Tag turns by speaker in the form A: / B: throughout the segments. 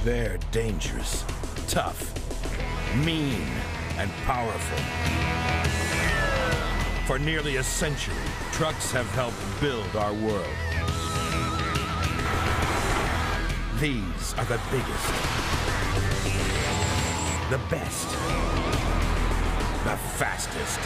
A: They're dangerous, tough, mean, and powerful. For nearly a century, trucks have helped build our world. These are the biggest, the best, the fastest.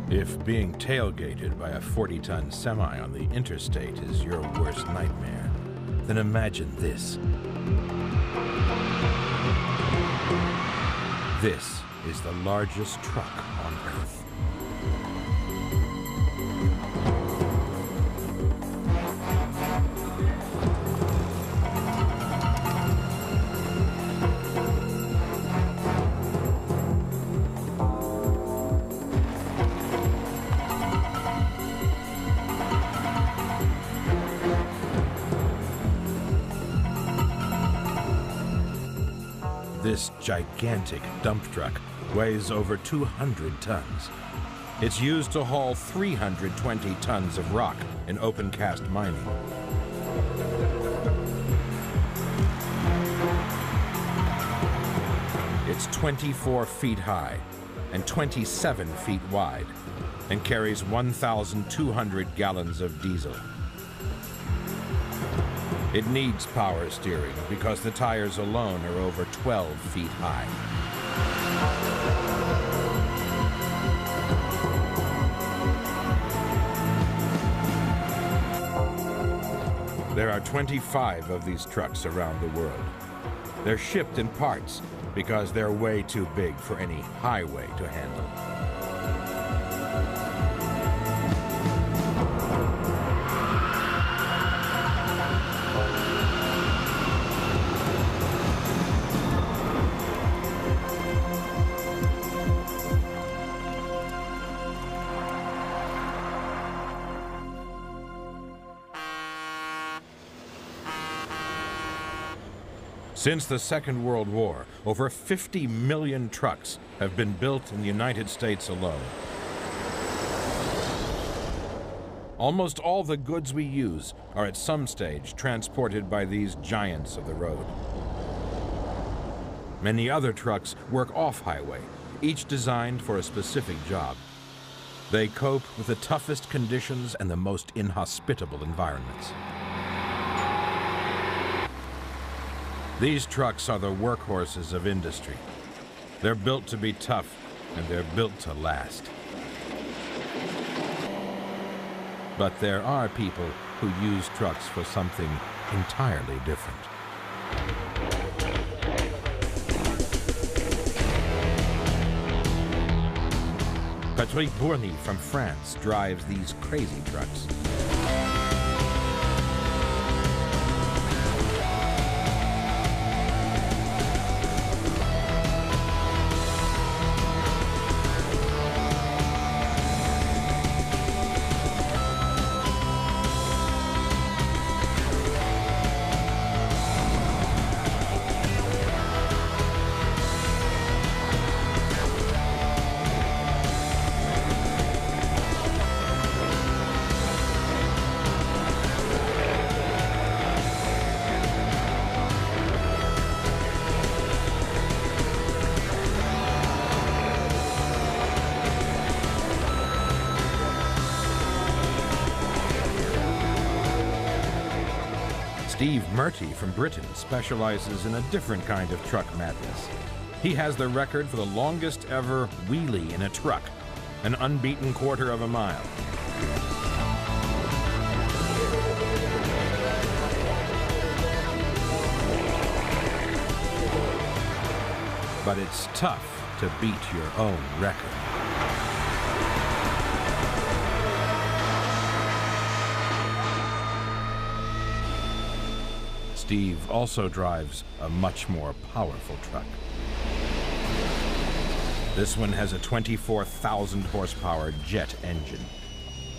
A: If being tailgated by a 40-ton semi on the interstate is your worst nightmare, then imagine this. This is the largest truck on Earth. This gigantic dump truck weighs over 200 tons. It's used to haul 320 tons of rock in open cast mining. It's 24 feet high and 27 feet wide and carries 1,200 gallons of diesel. It needs power steering because the tires alone are over 12 feet high. There are 25 of these trucks around the world. They're shipped in parts because they're way too big for any highway to handle. Since the Second World War, over 50 million trucks have been built in the United States alone. Almost all the goods we use are at some stage transported by these giants of the road. Many other trucks work off-highway, each designed for a specific job. They cope with the toughest conditions and the most inhospitable environments. These trucks are the workhorses of industry. They're built to be tough, and they're built to last. But there are people who use trucks for something entirely different. Patrick Bourny from France drives these crazy trucks. Steve Murty from Britain specializes in a different kind of truck madness. He has the record for the longest ever wheelie in a truck, an unbeaten quarter of a mile. But it's tough to beat your own record. Steve also drives a much more powerful truck. This one has a 24,000 horsepower jet engine.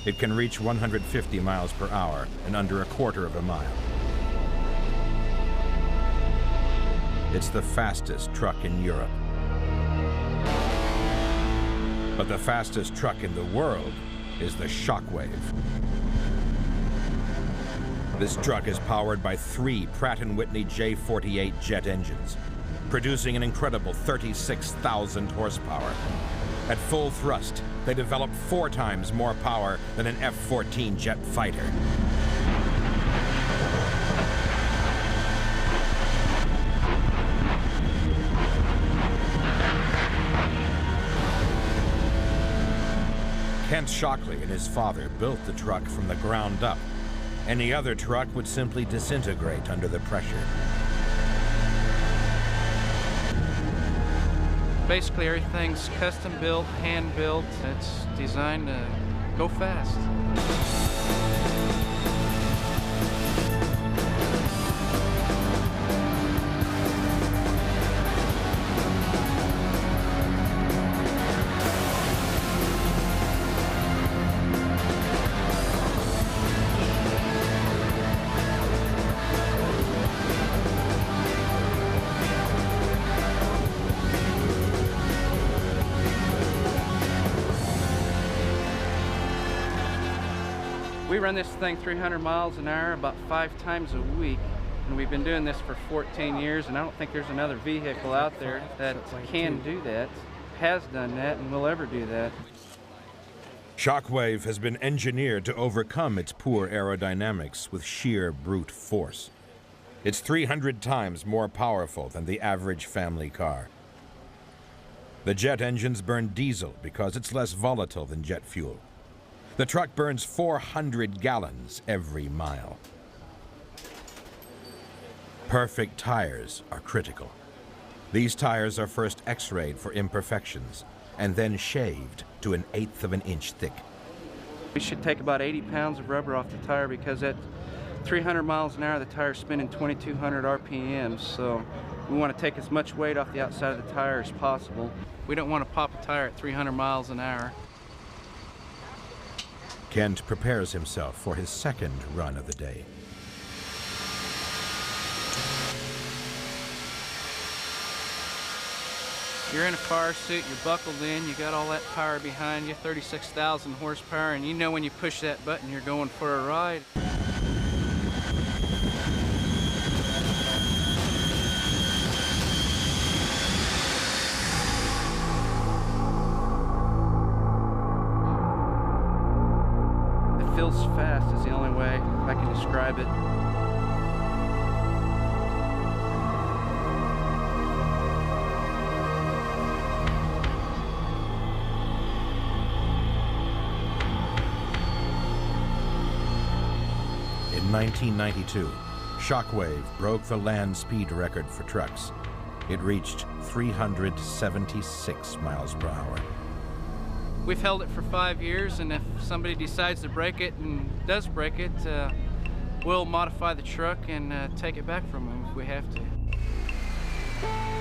A: It can reach 150 miles per hour in under a quarter of a mile. It's the fastest truck in Europe. But the fastest truck in the world is the Shockwave. This truck is powered by 3 Pratt & Whitney J48 jet engines, producing an incredible 36,000 horsepower. At full thrust, they develop 4 times more power than an F-14 jet fighter. Kent Shockley and his father built the truck from the ground up. Any other truck would simply disintegrate under the pressure.
B: Basically, everything's custom built, hand built. It's designed to go fast. We run this thing 300 miles an hour about 5 times a week, and we've been doing this for 14 years, and I don't think there's another vehicle out there that can do that, has done that, and will ever do that.
A: Shockwave has been engineered to overcome its poor aerodynamics with sheer brute force. It's 300 times more powerful than the average family car. The jet engines burn diesel because it's less volatile than jet fuel. The truck burns 400 gallons every mile. Perfect tires are critical. These tires are first x-rayed for imperfections and then shaved to 1/8 of an inch thick.
B: We should take about 80 pounds of rubber off the tire because at 300 miles an hour, the tire's spinning 2,200 RPMs, so we want to take as much weight off the outside of the tire as possible. We don't want to pop a tire at 300 miles an hour.
A: Kent prepares himself for his second run of the day.
B: You're in a car suit, you're buckled in, you got all that power behind you, 36,000 horsepower, and you know when you push that button, you're going for a ride. It feels fast is the only way I can describe it.
A: In 1992, Shockwave broke the land speed record for trucks. It reached 376 miles per hour.
B: We've held it for 5 years, and if somebody decides to break it and does break it, we'll modify the truck and take it back from them if we have to.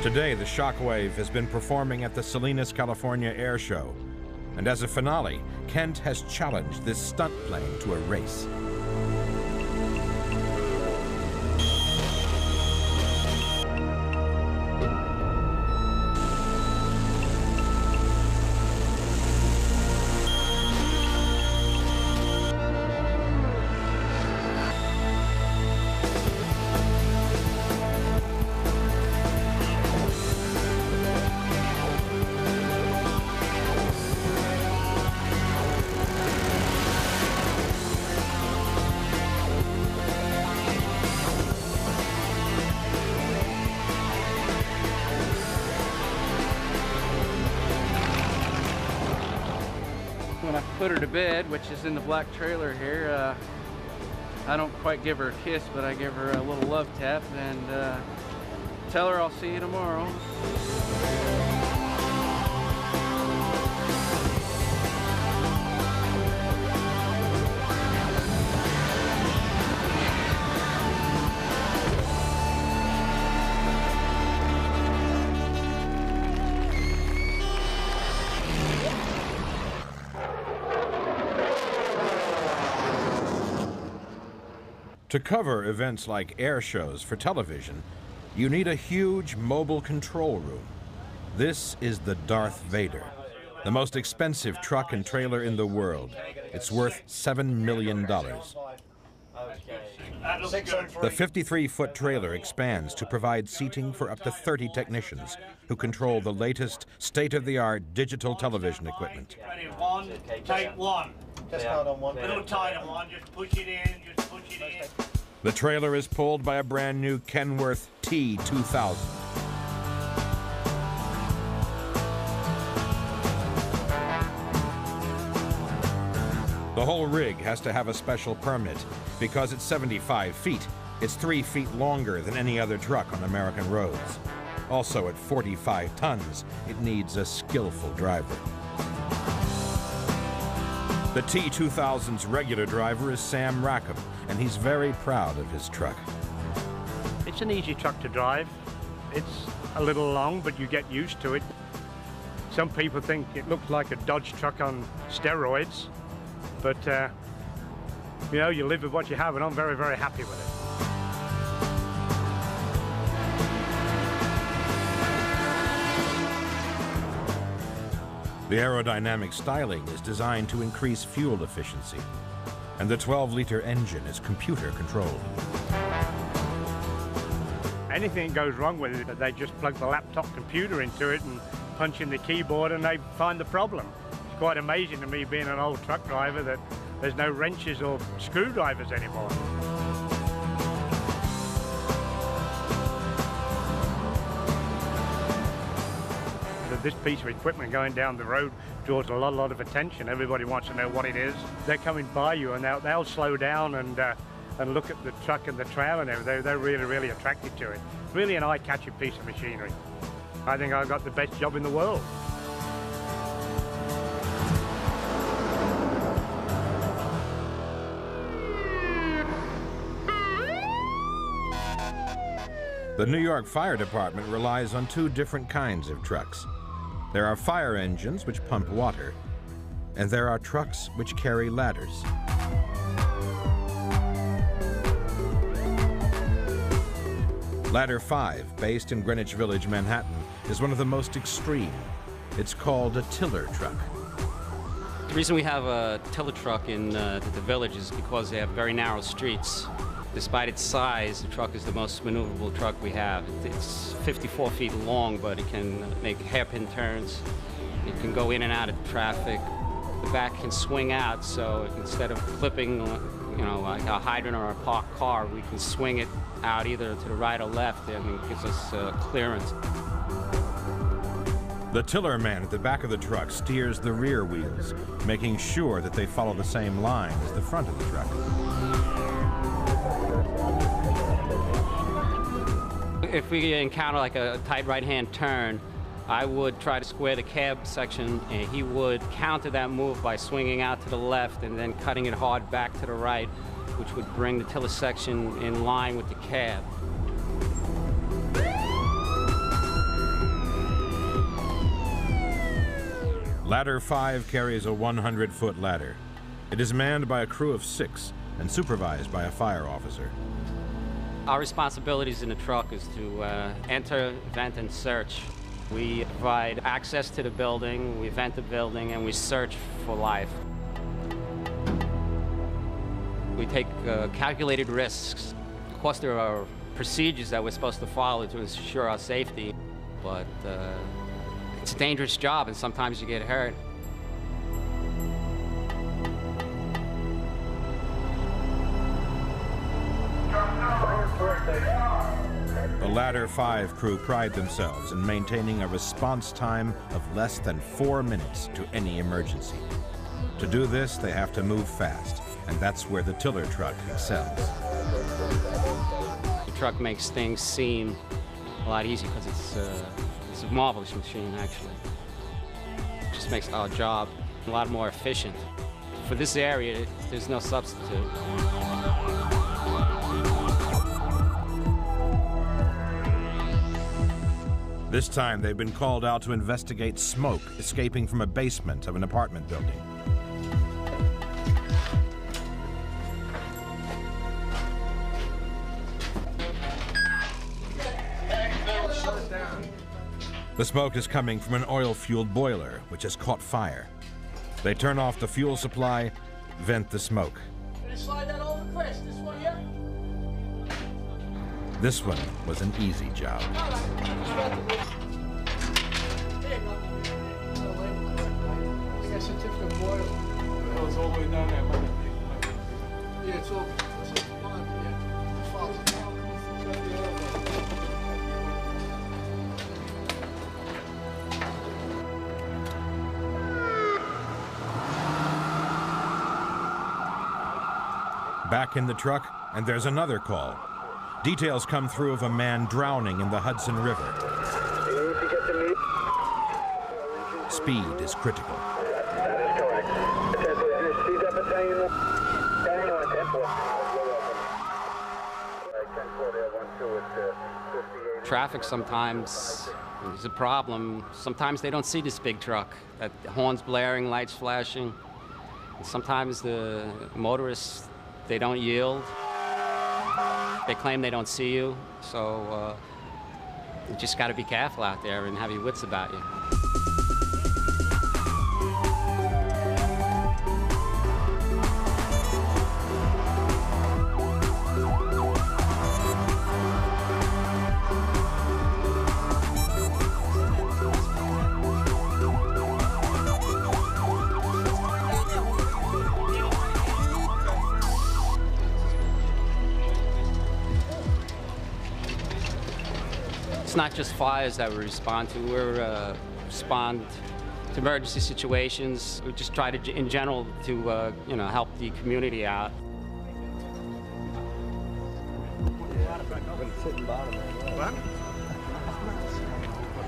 A: Today, the Shockwave has been performing at the Salinas, California Air Show. And as a finale, Kent has challenged this stunt plane to a race.
B: When I put her to bed, which is in the black trailer here, I don't quite give her a kiss, but I give her a little love tap and tell her I'll see you tomorrow.
A: To cover events like air shows for television, you need a huge mobile control room. This is the Darth Vader, the most expensive truck and trailer in the world. It's worth $7 million. The 53-foot trailer expands to provide seating for up to 30 technicians who control the latest state-of-the-art digital television equipment.
C: Ready, one, take one.
D: Just hold on one.
C: A little tighter one, just push it in, just push it in.
A: The trailer is pulled by a brand new Kenworth T2000. The whole rig has to have a special permit because it's 75 feet. It's 3 feet longer than any other truck on American roads. Also at 45 tons, it needs a skillful driver. The T2000's regular driver is Sam Rackham, and he's very proud of his truck.
E: It's an easy truck to drive. It's a little long, but you get used to it. Some people think it looks like a Dodge truck on steroids, but you know, you live with what you have, and I'm very, very happy with it.
A: The aerodynamic styling is designed to increase fuel efficiency, and the 12-liter engine is computer-controlled.
E: Anything that goes wrong with it, they just plug the laptop computer into it and punch in the keyboard and they find the problem. It's quite amazing to me, being an old truck driver, that there's no wrenches or screwdrivers anymore. This piece of equipment going down the road draws a lot of attention. Everybody wants to know what it is. They're coming by you and they'll slow down and look at the truck and the trailer and everything. They're really, really attracted to it. Really an eye-catching piece of machinery. I think I've got the best job in the world.
A: The New York Fire Department relies on two different kinds of trucks. There are fire engines which pump water, and there are trucks which carry ladders. Ladder 5, based in Greenwich Village, Manhattan, is one of the most extreme. It's called a tiller truck.
F: The reason we have a tiller truck in the village is because they have very narrow streets. Despite its size, the truck is the most maneuverable truck we have. It's 54 feet long, but it can make hairpin turns. It can go in and out of traffic. The back can swing out, so instead of clipping, you know, like a hydrant or a parked car, we can swing it out either to the right or left, and it gives us clearance.
A: The tiller man at the back of the truck steers the rear wheels, making sure that they follow the same line as the front of the truck.
F: If we encounter like a tight right-hand turn, I would try to square the cab section, and he would counter that move by swinging out to the left and then cutting it hard back to the right, which would bring the tiller section in line with the cab.
A: Ladder 5 carries a 100-foot ladder. It is manned by a crew of 6 and supervised by a fire officer.
F: Our responsibilities in the truck is to enter, vent, and search. We provide access to the building, we vent the building, and we search for life. We take calculated risks. Of course, there are procedures that we're supposed to follow to ensure our safety, but it's a dangerous job, and sometimes you get hurt.
A: The Ladder 5 crew pride themselves in maintaining a response time of less than 4 minutes to any emergency. To do this, they have to move fast, and that's where the tiller truck excels.
F: The truck makes things seem a lot easier because it's a marvelous machine, actually. It just makes our job a lot more efficient. For this area, there's no substitute.
A: This time, they've been called out to investigate smoke escaping from a basement of an apartment building. The smoke is coming from an oil-fueled boiler, which has caught fire. They turn off the fuel supply, vent the smoke.
D: Can you slide that over, Chris? This one here?
A: This one was an easy job.
D: All right. There you go. I think I certificate of oil.
G: Oh, it's all the way down there, man.
D: Yeah, it's all bond, yeah. Follows it down.
A: Back in the truck, and there's another call. Details come through of a man drowning in the Hudson River. Speed is critical.
F: Traffic sometimes is a problem. Sometimes they don't see this big truck. That horns blaring, lights flashing. And sometimes the motorists, they don't yield. They claim they don't see you, so you just got to be careful out there and have your wits about you. It's not just fires that we respond to. We respond to emergency situations. We just try to, in general, to help the community out.
G: What?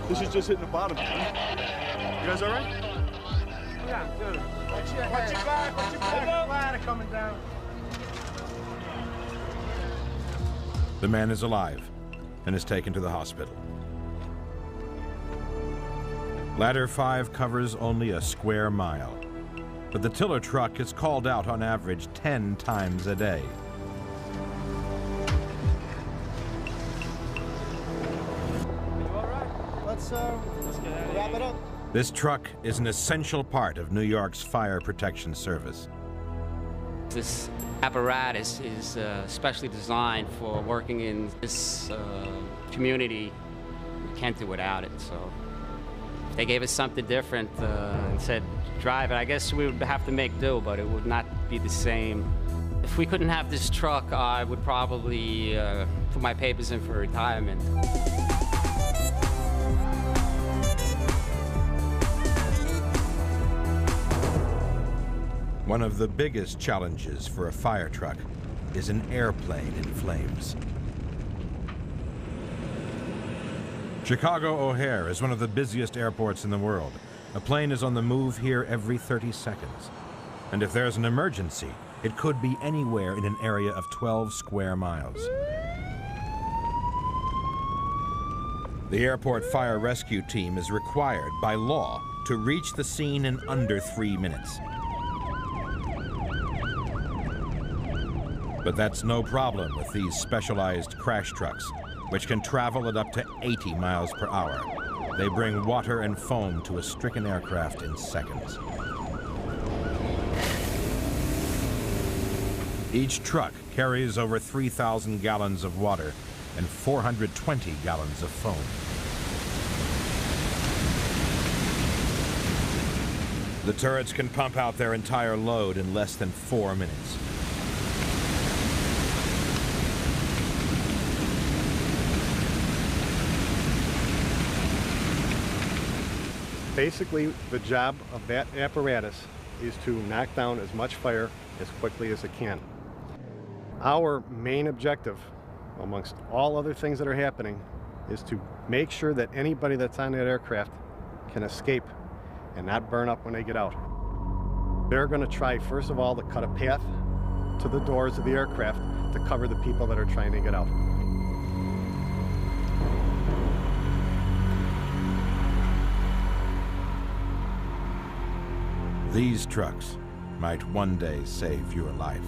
G: This is just hitting the bottom. You guys all right?
E: Yeah, good. Watch your back, watch your back. Ladder coming down.
A: The man is alive and is taken to the hospital. Ladder 5 covers only a square mile, but the tiller truck is called out on average 10 times a day.
D: Let's wrap it up.
A: This truck is an essential part of New York's fire protection service.
F: This apparatus is specially designed for working in this community. We can't do without it, so if they gave us something different and said, drive it, I guess we would have to make do, but it would not be the same. If we couldn't have this truck, I would probably put my papers in for retirement.
A: One of the biggest challenges for a fire truck is an airplane in flames. Chicago O'Hare is one of the busiest airports in the world. A plane is on the move here every 30 seconds. And if there's an emergency, it could be anywhere in an area of 12 square miles. The airport fire rescue team is required by law to reach the scene in under 3 minutes. But that's no problem with these specialized crash trucks, which can travel at up to 80 miles per hour. They bring water and foam to a stricken aircraft in seconds. Each truck carries over 3,000 gallons of water and 420 gallons of foam. The turrets can pump out their entire load in less than 4 minutes.
H: Basically, the job of that apparatus is to knock down as much fire as quickly as it can. Our main objective, amongst all other things that are happening, is to make sure that anybody that's on that aircraft can escape and not burn up when they get out. They're going to try, first of all, to cut a path to the doors of the aircraft to cover the people that are trying to get out.
A: These trucks might one day save your life.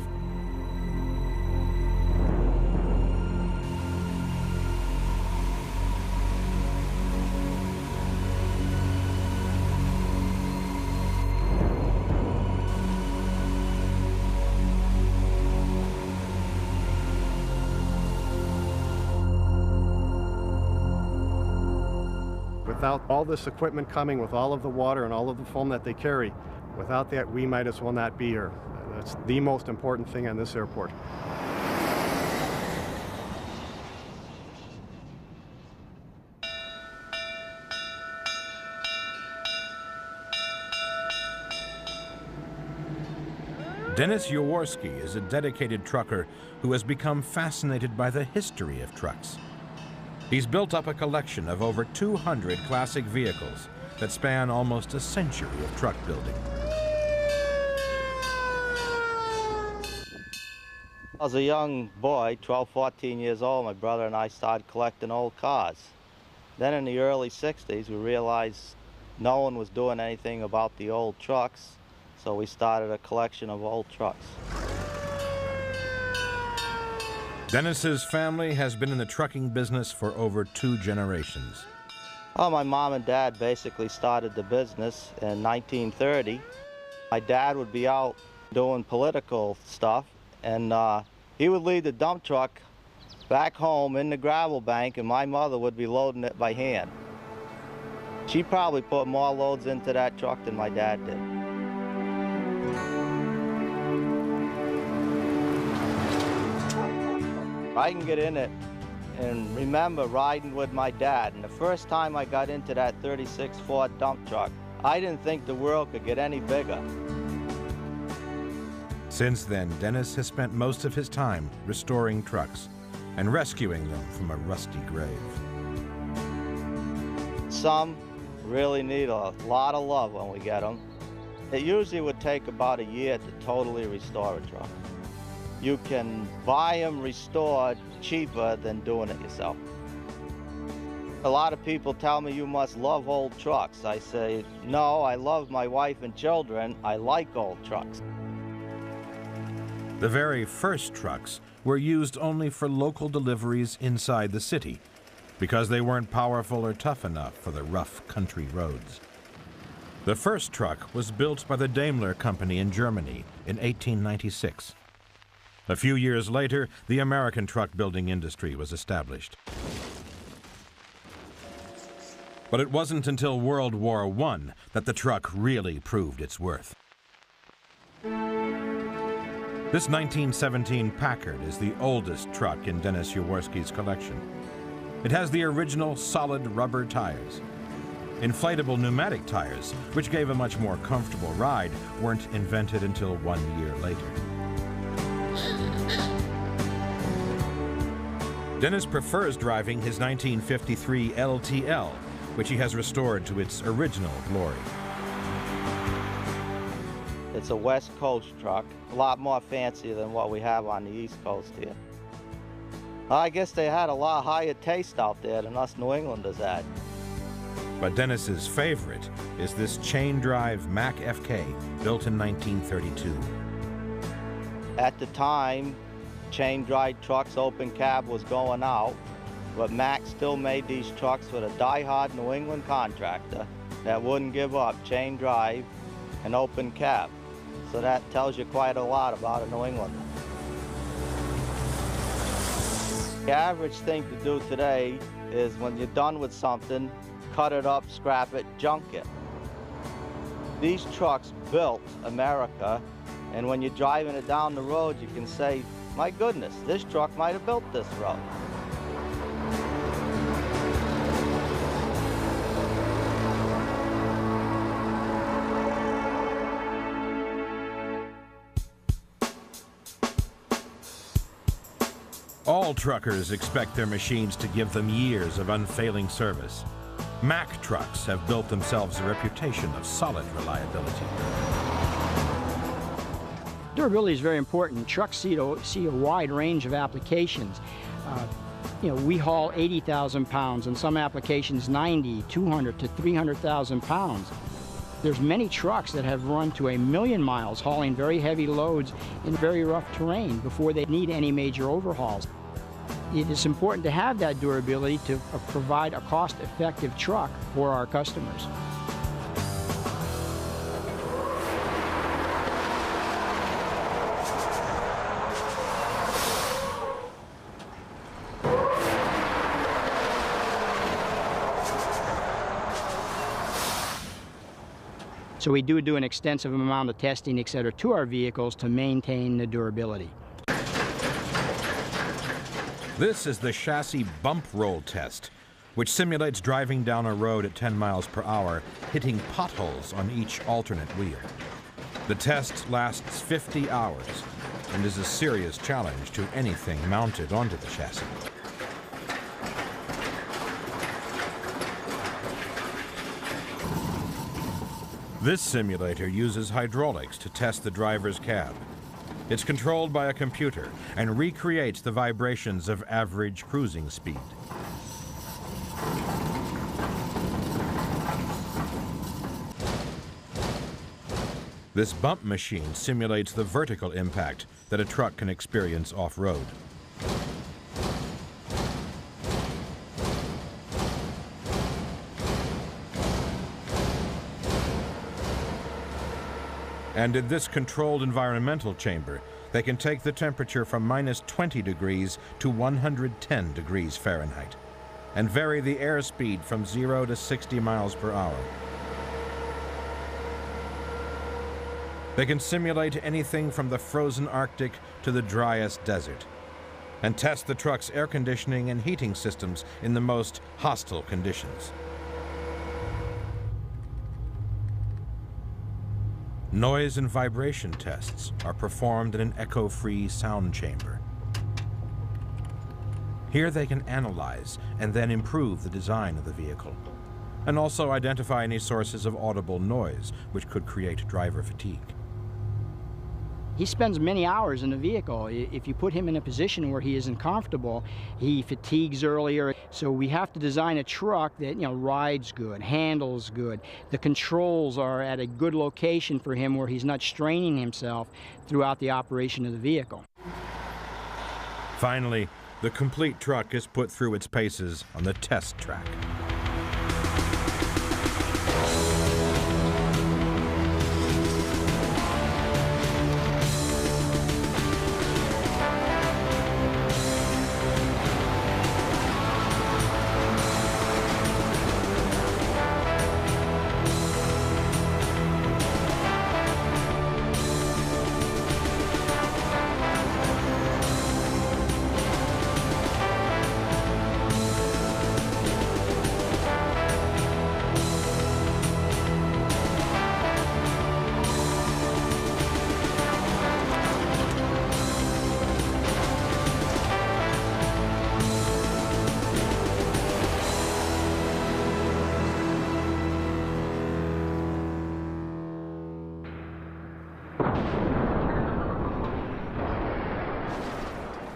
H: Without all this equipment coming, with all of the water and all of the foam that they carry, without that, we might as well not be here. That's the most important thing on this airport.
A: Dennis Jaworski is a dedicated trucker who has become fascinated by the history of trucks. He's built up a collection of over 200 classic vehicles that span almost a century of truck building.
I: As a young boy, 12, 14 years old, my brother and I started collecting old cars. Then in the early 60s, we realized no one was doing anything about the old trucks. So we started a collection of old trucks.
A: Dennis's family has been in the trucking business for over 2 generations.
I: Oh, my mom and dad basically started the business in 1930. My dad would be out doing political stuff, and he would leave the dump truck back home in the gravel bank, and my mother would be loading it by hand. She probably put more loads into that truck than my dad did. I can get in it and remember riding with my dad. And the first time I got into that 36 Ford dump truck, I didn't think the world could get any bigger.
A: Since then, Dennis has spent most of his time restoring trucks and rescuing them from a rusty grave.
I: Some really need a lot of love when we get them. It usually would take about a year to totally restore a truck. You can buy them restored cheaper than doing it yourself. A lot of people tell me you must love old trucks. I say, no, I love my wife and children. I like old trucks.
A: The very first trucks were used only for local deliveries inside the city because they weren't powerful or tough enough for the rough country roads. The first truck was built by the Daimler Company in Germany in 1896. A few years later, the American truck building industry was established. But it wasn't until World War I that the truck really proved its worth. This 1917 Packard is the oldest truck in Dennis Jaworski's collection. It has the original solid rubber tires. Inflatable pneumatic tires, which gave a much more comfortable ride, weren't invented until 1 year later. Dennis prefers driving his 1953 LTL, which he has restored to its original glory.
I: It's a West Coast truck, a lot more fancy than what we have on the East Coast here. I guess they had a lot higher taste out there than us New Englanders had.
A: But Dennis's favorite is this chain drive Mack FK, built in 1932.
I: At the time, chain drive trucks, open cab was going out, but Mack still made these trucks for the die-hard New England contractor that wouldn't give up chain drive and open cab. So that tells you quite a lot about a New Englander. The average thing to do today is when you're done with something, cut it up, scrap it, junk it. These trucks built America, and when you're driving it down the road, you can say, my goodness, this truck might have built this road.
A: All truckers expect their machines to give them years of unfailing service. Mack trucks have built themselves a reputation of solid reliability.
J: Durability is very important. Trucks see a wide range of applications. We haul 80,000 pounds, in some applications 90, 200 to 300,000 pounds. There's many trucks that have run to 1,000,000 miles hauling very heavy loads in very rough terrain before they need any major overhauls. It is important to have that durability to provide a cost-effective truck for our customers. So we do an extensive amount of testing, et cetera, to our vehicles to maintain the durability.
A: This is the chassis bump roll test, which simulates driving down a road at 10 miles per hour, hitting potholes on each alternate wheel. The test lasts 50 hours and is a serious challenge to anything mounted onto the chassis. This simulator uses hydraulics to test the driver's cab. It's controlled by a computer and recreates the vibrations of average cruising speed. This bump machine simulates the vertical impact that a truck can experience off-road. And in this controlled environmental chamber, they can take the temperature from -20 degrees to 110 degrees Fahrenheit and vary the airspeed from 0 to 60 miles per hour. They can simulate anything from the frozen Arctic to the driest desert and test the truck's air conditioning and heating systems in the most hostile conditions. Noise and vibration tests are performed in an echo-free sound chamber. Here they can analyze and then improve the design of the vehicle, and also identify any sources of audible noise which could create driver fatigue.
J: He spends many hours in the vehicle. If you put him in a position where he isn't comfortable, he fatigues earlier. So we have to design a truck that, rides good, handles good. The controls are at a good location for him where he's not straining himself throughout the operation of the vehicle.
A: Finally, the complete truck is put through its paces on the test track.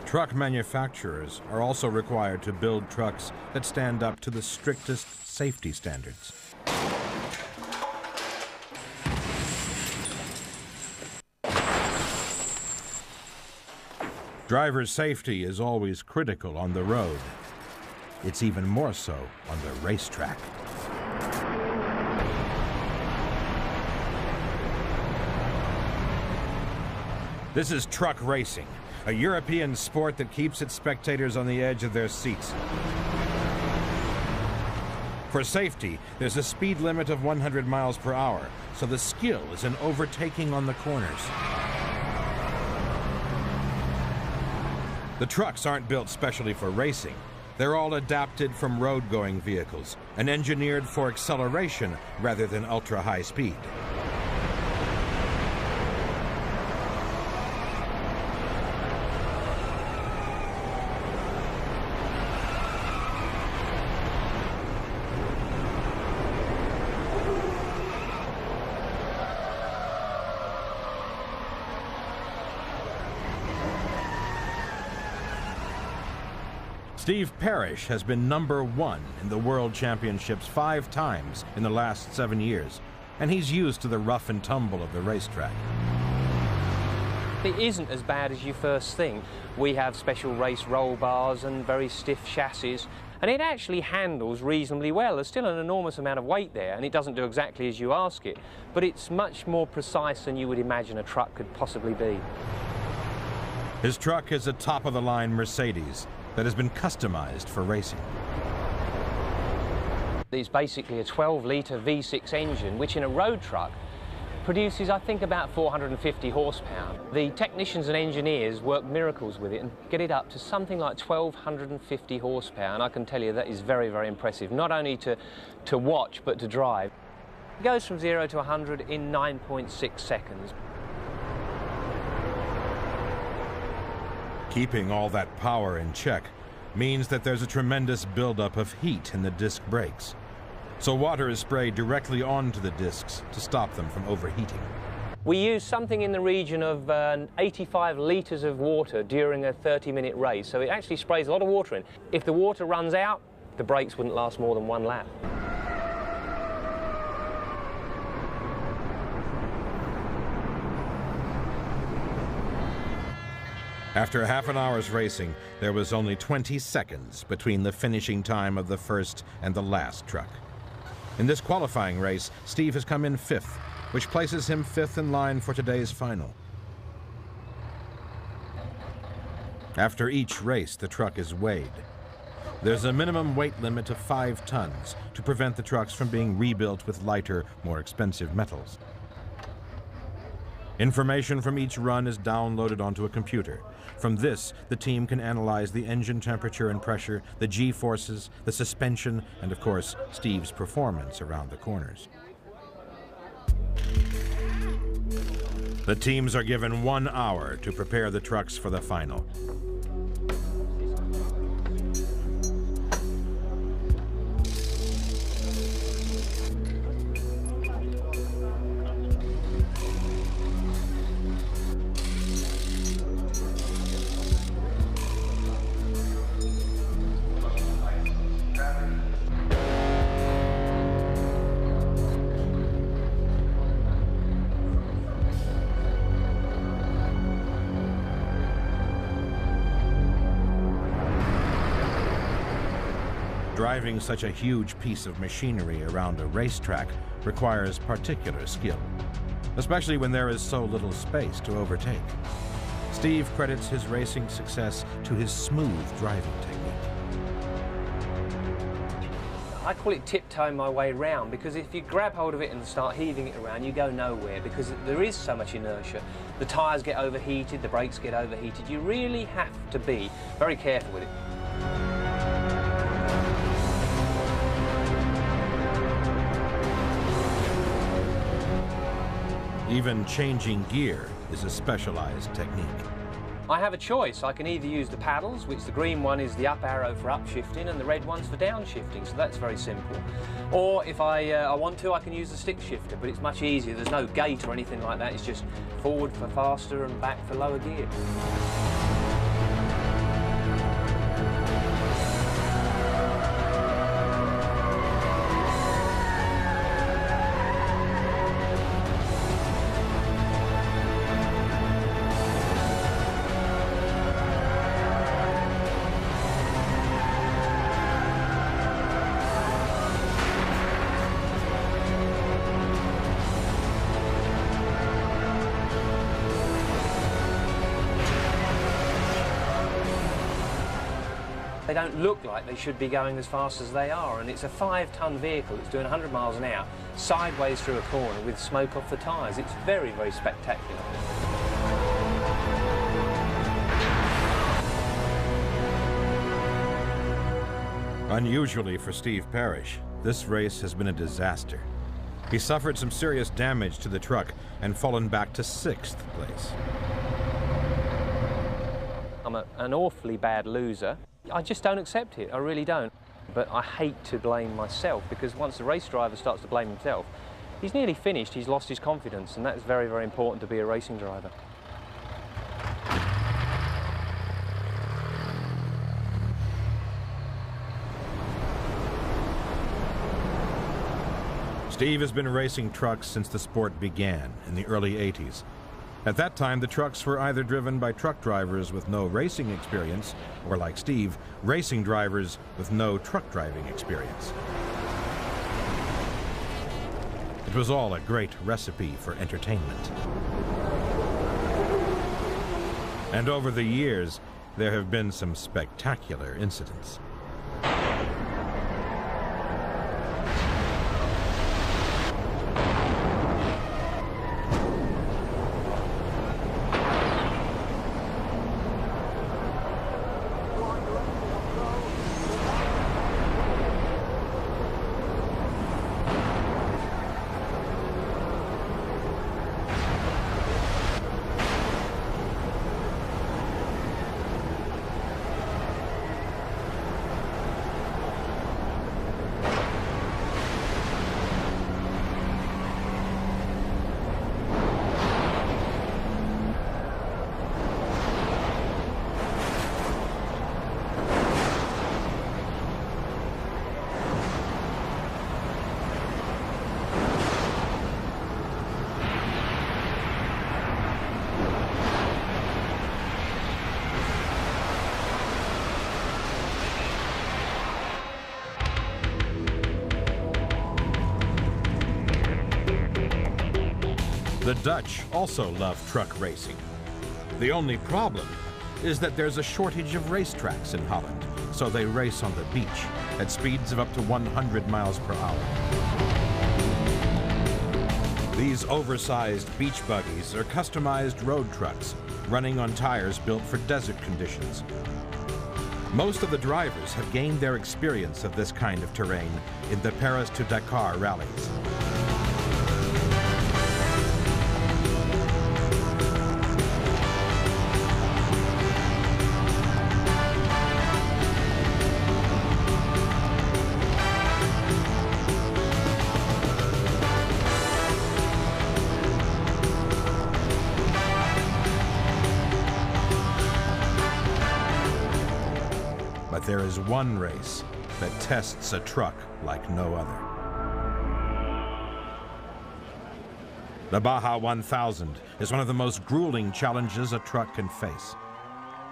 A: Truck manufacturers are also required to build trucks that stand up to the strictest safety standards. Driver safety is always critical on the road. It's even more so on the racetrack. This is truck racing, a European sport that keeps its spectators on the edge of their seats. For safety, there's a speed limit of 100 miles per hour, so the skill is in overtaking on the corners. The trucks aren't built specially for racing. They're all adapted from road-going vehicles and engineered for acceleration rather than ultra-high speed. Steve Parrish has been #1 in the World Championships 5 times in the last 7 years, and he's used to the rough and tumble of the racetrack.
K: It isn't as bad as you first think. We have special race roll bars and very stiff chassis, and it actually handles reasonably well. There's still an enormous amount of weight there, and it doesn't do exactly as you ask it, but it's much more precise than you would imagine a truck could possibly be.
A: His truck is a top-of-the-line Mercedes that has been customized for racing.
K: It's basically a 12-litre V6 engine, which in a road truck produces, I think, about 450 horsepower. The technicians and engineers work miracles with it and get it up to something like 1,250 horsepower, and I can tell you that is very, very impressive, not only to watch but to drive. It goes from 0 to 100 in 9.6 seconds.
A: Keeping all that power in check means that there's a tremendous buildup of heat in the disc brakes. So water is sprayed directly onto the discs to stop them from overheating.
K: We use something in the region of 85 litres of water during a 30-minute race, so it actually sprays a lot of water in. If the water runs out, the brakes wouldn't last more than one lap.
A: After half an hour's racing, there was only 20 seconds between the finishing time of the first and the last truck. In this qualifying race, Steve has come in 5th, which places him 5th in line for today's final. After each race, the truck is weighed. There's a minimum weight limit of 5 tons to prevent the trucks from being rebuilt with lighter, more expensive metals. Information from each run is downloaded onto a computer. From this, the team can analyze the engine temperature and pressure, the G-forces, the suspension, and of course, Steve's performance around the corners. The teams are given 1 hour to prepare the trucks for the final. Driving such a huge piece of machinery around a racetrack requires particular skill, especially when there is so little space to overtake. Steve credits his racing success to his smooth driving technique.
K: I call it tiptoeing my way round, because if you grab hold of it and start heaving it around, you go nowhere, because there is so much inertia. The tyres get overheated, the brakes get overheated. You really have to be very careful with it.
A: Even changing gear is a specialized technique.
K: I have a choice. I can either use the paddles, which the green one is the up arrow for upshifting and the red one's for downshifting, so that's very simple. Or if I want to, I can use the stick shifter, but it's much easier. There's no gate or anything like that. It's just forward for faster and back for lower gear. They don't look like they should be going as fast as they are, and it's a 5-ton vehicle that's doing 100 miles an hour sideways through a corner with smoke off the tyres. It's very, very spectacular.
A: Unusually for Steve Parrish, this race has been a disaster. He suffered some serious damage to the truck and fallen back to 6th place.
K: I'm an awfully bad loser. I just don't accept it, I really don't. But I hate to blame myself, because once the race driver starts to blame himself, he's nearly finished, he's lost his confidence, and that's very, very important to be a racing driver.
A: Steve has been racing trucks since the sport began in the early 80s. At that time, the trucks were either driven by truck drivers with no racing experience, or like Steve, racing drivers with no truck driving experience. It was all a great recipe for entertainment. And over the years, there have been some spectacular incidents. The Dutch also love truck racing. The only problem is that there's a shortage of racetracks in Holland, so they race on the beach at speeds of up to 100 miles per hour. These oversized beach buggies are customized road trucks running on tires built for desert conditions. Most of the drivers have gained their experience of this kind of terrain in the Paris to Dakar rallies. But there is one race that tests a truck like no other. The Baja 1000 is one of the most grueling challenges a truck can face.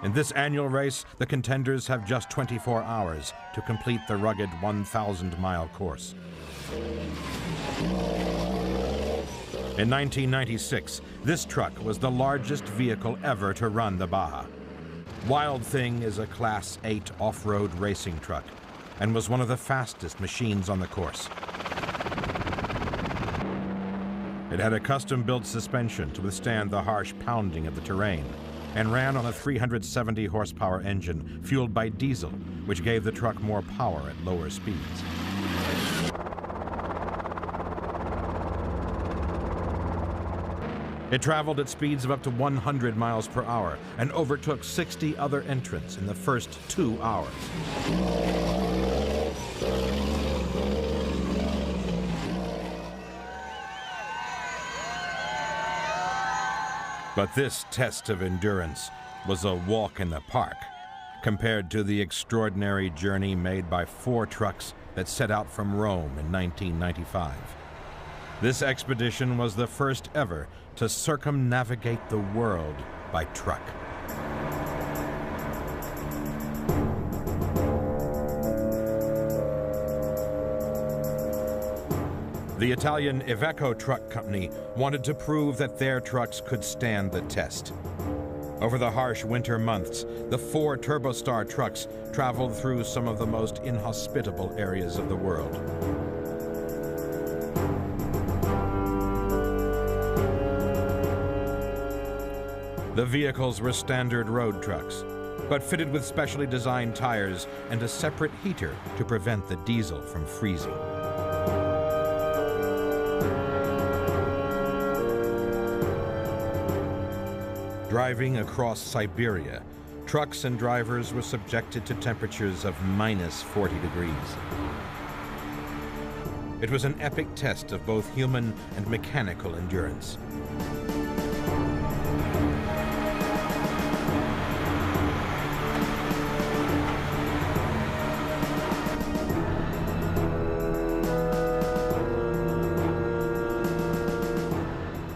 A: In this annual race, the contenders have just 24 hours to complete the rugged 1,000-mile course. In 1996, this truck was the largest vehicle ever to run the Baja. Wild Thing is a Class 8 off-road racing truck and was one of the fastest machines on the course. It had a custom-built suspension to withstand the harsh pounding of the terrain and ran on a 370 horsepower engine fueled by diesel, which gave the truck more power at lower speeds. It traveled at speeds of up to 100 miles per hour and overtook 60 other entrants in the first 2 hours. But this test of endurance was a walk in the park compared to the extraordinary journey made by 4 trucks that set out from Rome in 1995. This expedition was the first ever to circumnavigate the world by truck. The Italian Iveco Truck Company wanted to prove that their trucks could stand the test. Over the harsh winter months, the 4 Turbostar trucks traveled through some of the most inhospitable areas of the world. The vehicles were standard road trucks, but fitted with specially designed tires and a separate heater to prevent the diesel from freezing. Driving across Siberia, trucks and drivers were subjected to temperatures of minus 40 degrees. It was an epic test of both human and mechanical endurance.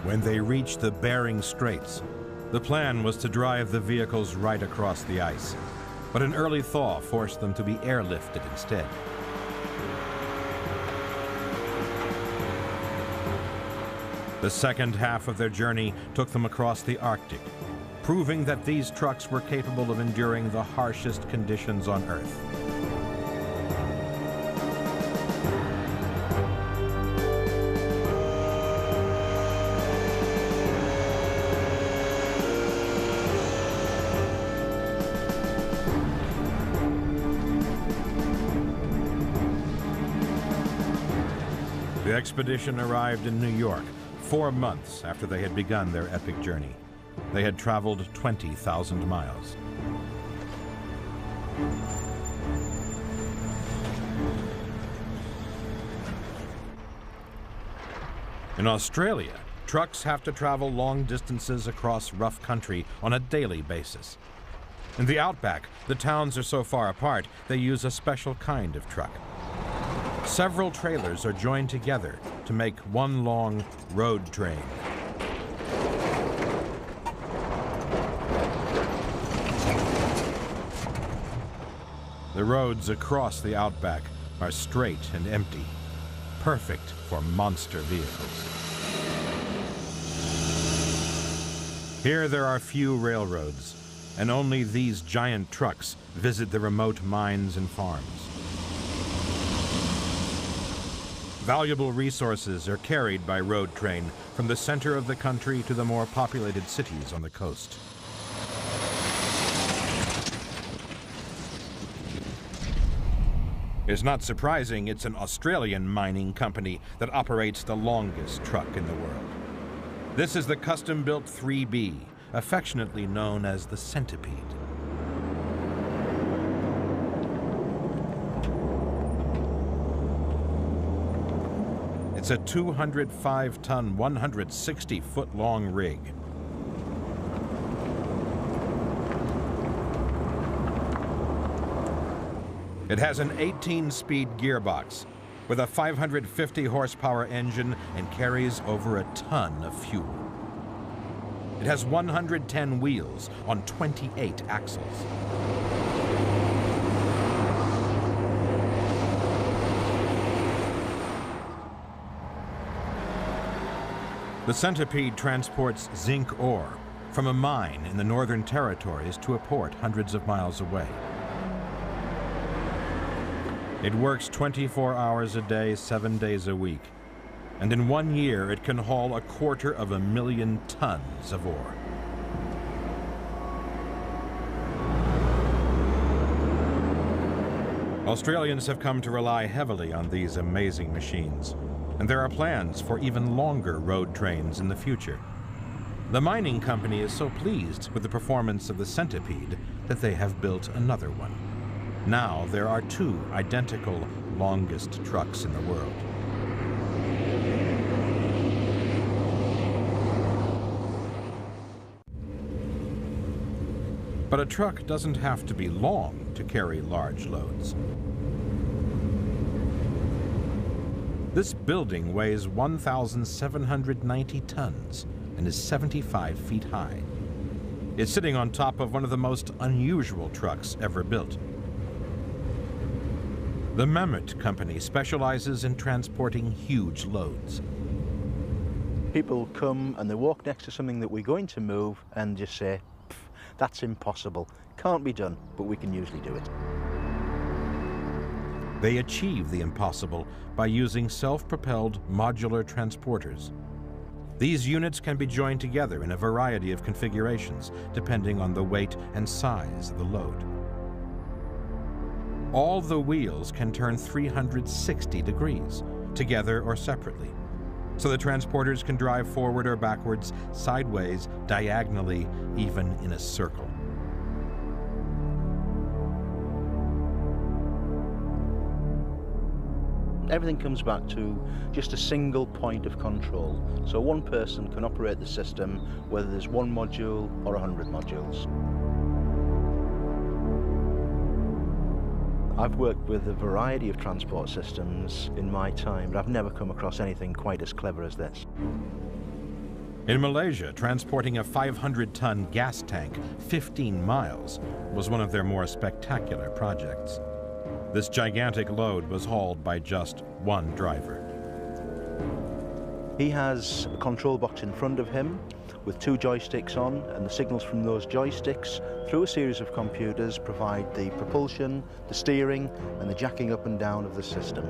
A: When they reached the Bering Straits, the plan was to drive the vehicles right across the ice, but an early thaw forced them to be airlifted instead. The second half of their journey took them across the Arctic, proving that these trucks were capable of enduring the harshest conditions on Earth. The expedition arrived in New York 4 months after they had begun their epic journey. They had traveled 20,000 miles. In Australia, trucks have to travel long distances across rough country on a daily basis. In the outback, the towns are so far apart, they use a special kind of truck. Several trailers are joined together to make one long road train. The roads across the outback are straight and empty, perfect for monster vehicles. Here there are few railroads, and only these giant trucks visit the remote mines and farms. Valuable resources are carried by road train from the center of the country to the more populated cities on the coast. It's not surprising it's an Australian mining company that operates the longest truck in the world. This is the custom-built 3B, affectionately known as the Centipede. It's a 205-ton, 160-foot-long rig. It has an 18-speed gearbox with a 550-horsepower engine and carries over a ton of fuel. It has 110 wheels on 28 axles. The Centipede transports zinc ore from a mine in the Northern Territories to a port hundreds of miles away. It works 24 hours a day, 7 days a week. And in 1 year, it can haul 250,000 tons of ore. Australians have come to rely heavily on these amazing machines, and there are plans for even longer road trains in the future. The mining company is so pleased with the performance of the Centipede that they have built another one. Now there are 2 identical longest trucks in the world. But a truck doesn't have to be long to carry large loads. This building weighs 1,790 tons and is 75 feet high. It's sitting on top of one of the most unusual trucks ever built. The Mammoth Company specializes in transporting huge loads.
L: People come and they walk next to something that we're going to move and just say, that's impossible, can't be done, but we can usually do it.
A: They achieve the impossible by using self-propelled modular transporters. These units can be joined together in a variety of configurations, depending on the weight and size of the load. All the wheels can turn 360 degrees, together or separately, so the transporters can drive forward or backwards, sideways, diagonally, even in a circle.
L: Everything comes back to just a single point of control. So one person can operate the system, whether there's 1 module or 100 modules. I've worked with a variety of transport systems in my time, but I've never come across anything quite as clever as this.
A: In Malaysia, transporting a 500-ton gas tank 15 miles was one of their more spectacular projects. This gigantic load was hauled by just 1 driver.
L: He has a control box in front of him with 2 joysticks on, and the signals from those joysticks through a series of computers provide the propulsion, the steering and the jacking up and down of the system.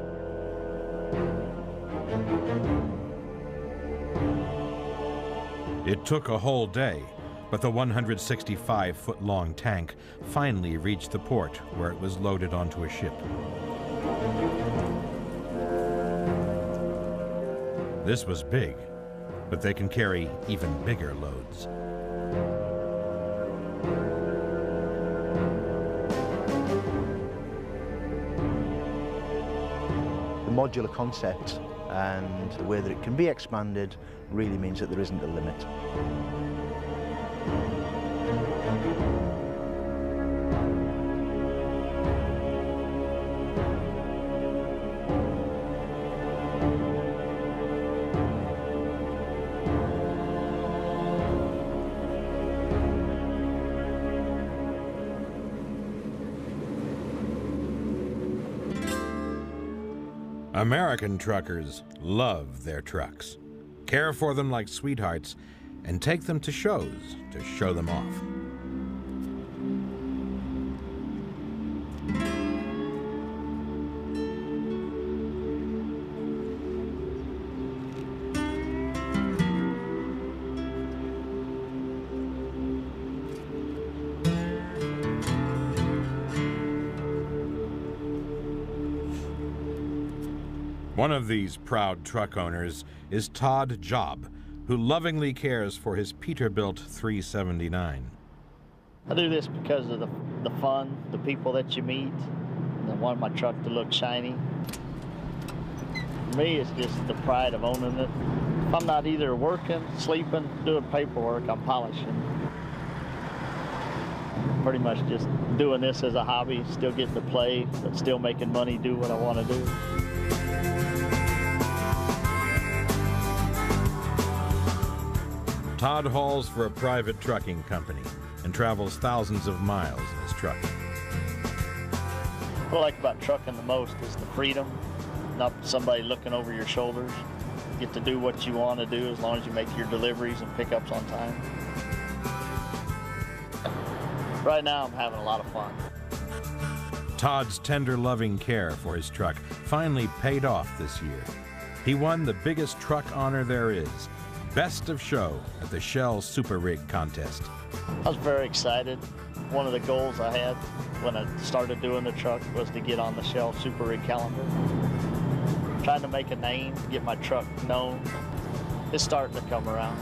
A: It took a whole day, but the 165-foot-long tank finally reached the port where it was loaded onto a ship. This was big, but they can carry even bigger loads.
L: The modular concept and the way that it can be expanded really means that there isn't a limit.
A: American truckers love their trucks, care for them like sweethearts, and take them to shows to show them off. One of these proud truck owners is Todd Job, who lovingly cares for his Peterbilt 379.
M: I do this because of the fun, the people that you meet. I want my truck to look shiny. For me, it's just the pride of owning it. If I'm not either working, sleeping, doing paperwork, I'm polishing. Pretty much just doing this as a hobby, still getting to play, but still making money, do what I want to do.
A: Todd hauls for a private trucking company and travels thousands of miles in his truck.
M: What I like about trucking the most is the freedom, not somebody looking over your shoulders. You get to do what you want to do as long as you make your deliveries and pickups on time. Right now, I'm having a lot of fun.
A: Todd's tender, loving care for his truck finally paid off this year. He won the biggest truck honor there is, Best of Show at the Shell Super Rig Contest.
M: I was very excited. One of the goals I had when I started doing the truck was to get on the Shell Super Rig calendar. Trying to make a name, get my truck known. It's starting to come around.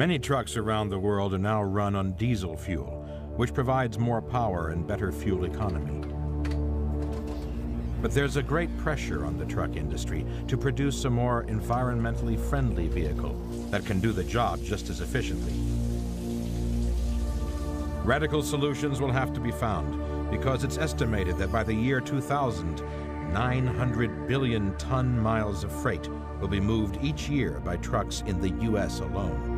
A: Many trucks around the world are now run on diesel fuel, which provides more power and better fuel economy. But there's a great pressure on the truck industry to produce a more environmentally friendly vehicle that can do the job just as efficiently. Radical solutions will have to be found because it's estimated that by the year 2000, 900 billion ton miles of freight will be moved each year by trucks in the U.S. alone.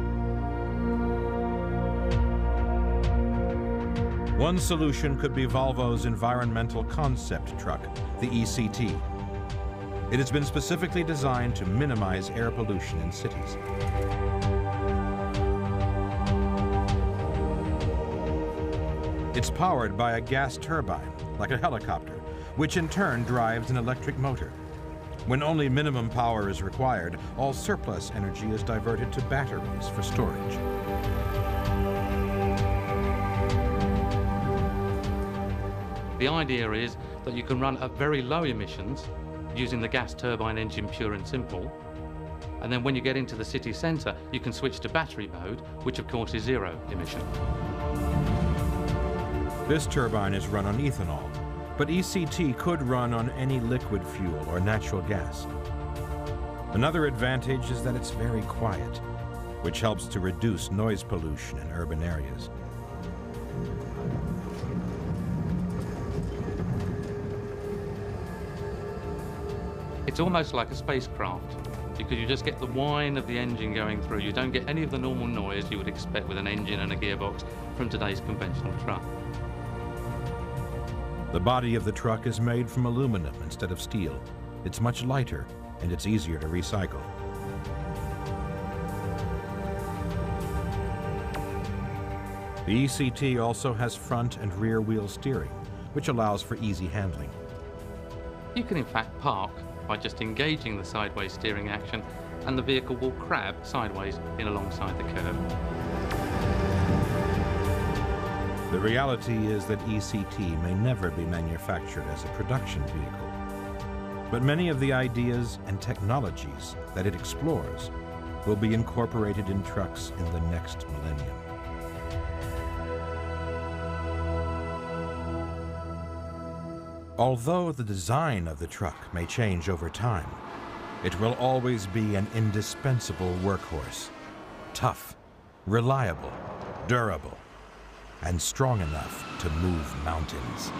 A: One solution could be Volvo's environmental concept truck, the ECT. It has been specifically designed to minimize air pollution in cities. It's powered by a gas turbine, like a helicopter, which in turn drives an electric motor. When only minimum power is required, all surplus energy is diverted to batteries for storage.
N: The idea is that you can run at very low emissions using the gas turbine engine pure and simple. And then when you get into the city centre, you can switch to battery mode, which of course is zero emission.
A: This turbine is run on ethanol, but ECT could run on any liquid fuel or natural gas. Another advantage is that it's very quiet, which helps to reduce noise pollution in urban areas.
N: It's almost like a spacecraft because you just get the whine of the engine going through. You don't get any of the normal noise you would expect with an engine and a gearbox from today's conventional truck.
A: The body of the truck is made from aluminum instead of steel. It's much lighter and it's easier to recycle. The ECT also has front and rear wheel steering, which allows for easy handling.
N: You can in fact park by just engaging the sideways steering action, and the vehicle will crab sideways in alongside the curb.
A: The reality is that ECT may never be manufactured as a production vehicle, but many of the ideas and technologies that it explores will be incorporated in trucks in the next millennium. Although the design of the truck may change over time, it will always be an indispensable workhorse. Tough, reliable, durable, and strong enough to move mountains.